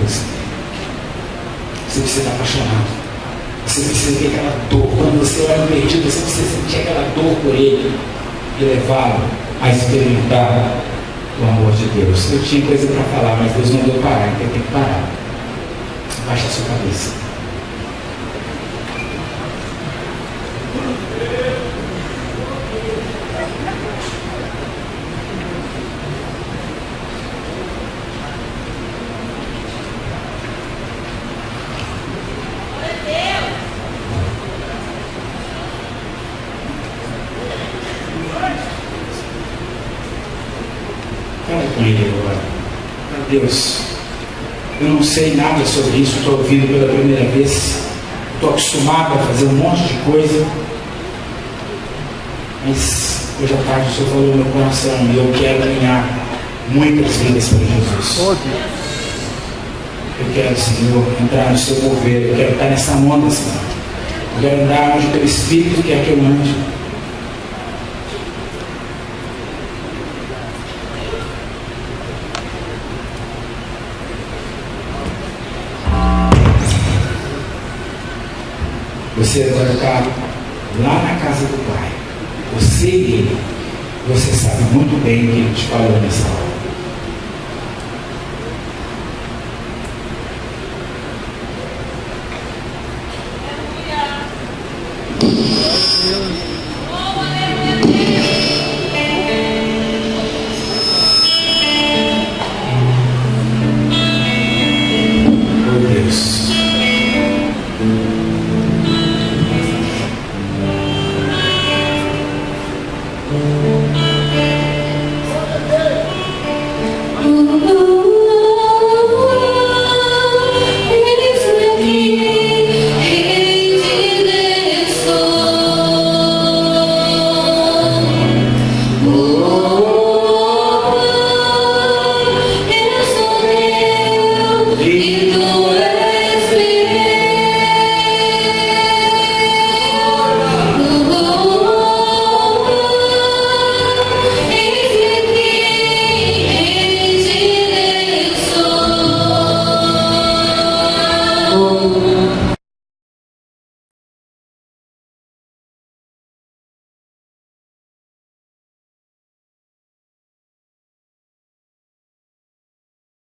Use-me. Você precisa estar apaixonado. Você precisa ter aquela dor. Quando você olha no perdido, você precisa sentir aquela dor por ele e levá-lo a experimentar o amor de Deus. Eu tinha coisa para falar, mas Deus não deu parar, então eu tenho que parar. Baixa a sua cabeça. Deus, eu não sei nada sobre isso, estou ouvindo pela primeira vez, estou acostumado a fazer um monte de coisa, mas hoje à tarde o Senhor falou no meu coração e eu quero ganhar muitas vidas para Jesus. Eu quero, Senhor, entrar no seu mover, eu quero estar nessa onda, Senhor. Eu quero andar onde o teu Espírito quer que eu ande. Você vai estar lá na casa do Pai. Você e ele. Você sabe muito bem o que ele te falou nessa hora.